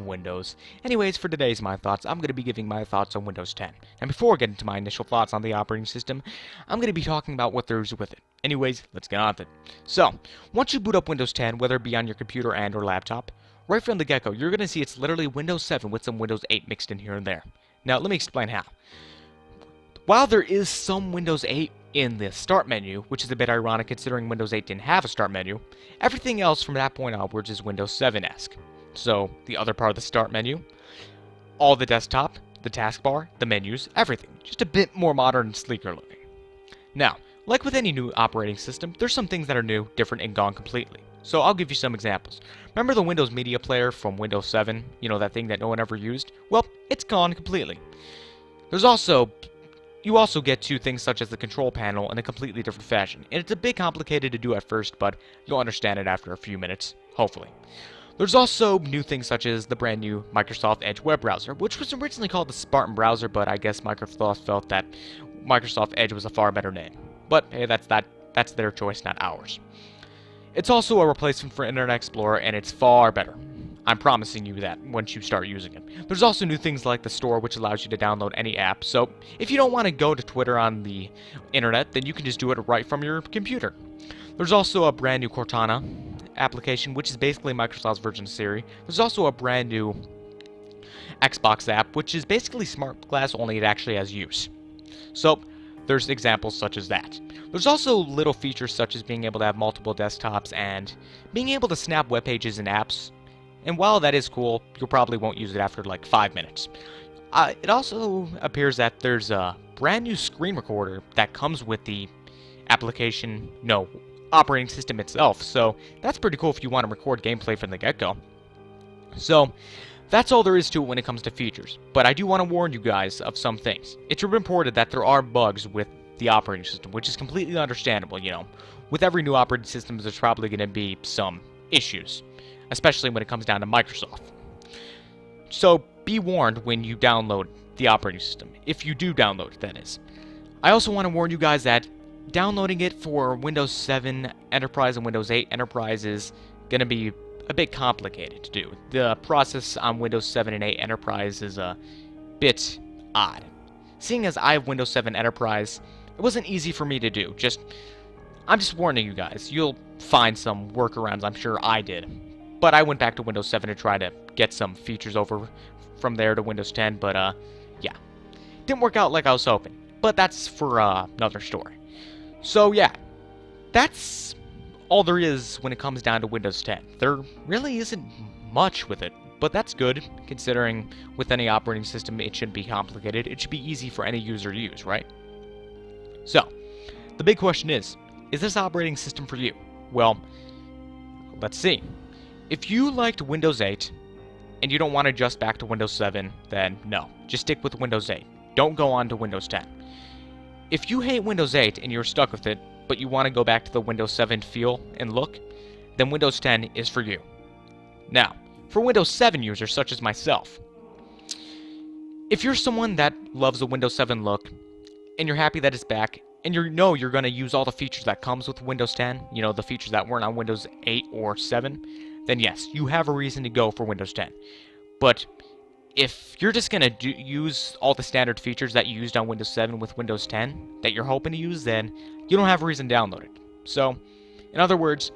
Windows. Anyways, for today's My Thoughts, I'm going to be giving my thoughts on Windows 10. And before I get into my initial thoughts on the operating system, I'm going to be talking about what there is with it. Anyways, let's get on with it. So, once you boot up Windows 10, whether it be on your computer and or laptop, right from the get-go, you're going to see it's literally Windows 7 with some Windows 8 mixed in here and there. Now, let me explain how. While there is some Windows 8 in the start menu, which is a bit ironic considering Windows 8 didn't have a start menu, everything else from that point onwards is Windows 7-esque. So, the other part of the start menu, all the desktop, the taskbar, the menus, everything. Just a bit more modern and sleeker looking. Now, like with any new operating system, there's some things that are new, different, and gone completely. So I'll give you some examples. Remember the Windows Media Player from Windows 7? You know, that thing that no one ever used? Well, it's gone completely. You also get to things such as the control panel in a completely different fashion. And it's a bit complicated to do at first, but you'll understand it after a few minutes, hopefully. There's also new things such as the brand new Microsoft Edge web browser, which was originally called the Spartan browser, but I guess Microsoft felt that Microsoft Edge was a far better name. But hey, that's their choice, not ours. It's also a replacement for Internet Explorer, and it's far better. I'm promising you that once you start using it. There's also new things like the store, which allows you to download any app. So if you don't want to go to Twitter on the internet, then you can just do it right from your computer. There's also a brand new Cortana application, which is basically Microsoft's version of Siri. There's also a brand new Xbox app, which is basically Smart Glass, only it actually has use. So there's examples such as that. There's also little features such as being able to have multiple desktops and being able to snap web pages and apps. And while that is cool, you probably won't use it after like 5 minutes. It also appears that there's a brand new screen recorder that comes with the operating system itself. So that's pretty cool if you want to record gameplay from the get-go. So that's all there is to it when it comes to features. But I do want to warn you guys of some things. It's reported that there are bugs with the operating system, which is completely understandable, you know. With every new operating system, there's probably going to be some issues, especially when it comes down to Microsoft. So be warned when you download the operating system, if you do download it, that is. I also want to warn you guys that downloading it for Windows 7 Enterprise and Windows 8 Enterprise is going to be a bit complicated to do. The process on Windows 7 and 8 Enterprise is a bit odd. Seeing as I have Windows 7 Enterprise, it wasn't easy for me to do. I'm just warning you guys. You'll find some workarounds, I'm sure I did. But I went back to Windows 7 to try to get some features over from there to Windows 10, but yeah. Didn't work out like I was hoping. But that's for another story. So yeah, that's all there is when it comes down to Windows 10. There really isn't much with it, but that's good, considering with any operating system it shouldn't be complicated. It should be easy for any user to use, right? So, the big question is this operating system for you? Well, let's see. If you liked Windows 8 and you don't want to adjust back to Windows 7, then no, just stick with Windows 8. Don't go on to Windows 10. If you hate Windows 8 and you're stuck with it, but you want to go back to the Windows 7 feel and look, then Windows 10 is for you. Now, for Windows 7 users such as myself, if you're someone that loves the Windows 7 look, and you're happy that it's back, and you know you're going to use all the features that comes with Windows 10, you know, the features that weren't on Windows 8 or 7, then yes, you have a reason to go for Windows 10. But if you're just going to use all the standard features that you used on Windows 7 with Windows 10 that you're hoping to use, then you don't have a reason to download it. So, in other words,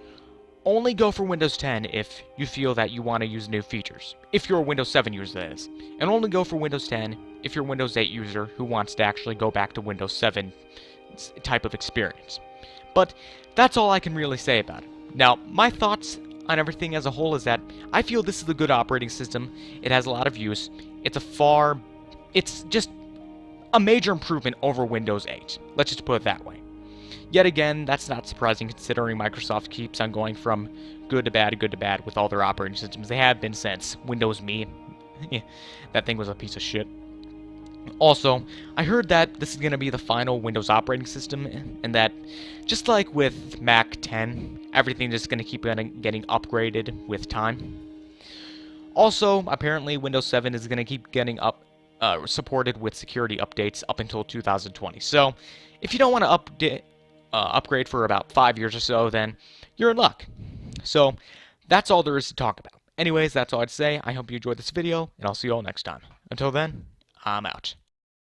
only go for Windows 10 if you feel that you want to use new features. If you're a Windows 7 user, that is. And only go for Windows 10 if you're a Windows 8 user who wants to actually go back to Windows 7 type of experience. But that's all I can really say about it. Now, my thoughts on everything as a whole is that I feel this is a good operating system. It has a lot of use. It's just a major improvement over Windows 8. Let's just put it that way. Yet again, that's not surprising considering Microsoft keeps on going from good to bad with all their operating systems. They have been since Windows Me. That thing was a piece of shit. Also, I heard that this is going to be the final Windows operating system, and that, just like with Mac 10, everything is going to keep getting upgraded with time. Also, apparently Windows 7 is going to keep getting supported with security updates up until 2020. So, if you don't want to upgrade for about 5 years or so, then you're in luck. So, that's all there is to talk about. Anyways, that's all I'd say. I hope you enjoyed this video, and I'll see you all next time. Until then, I'm out.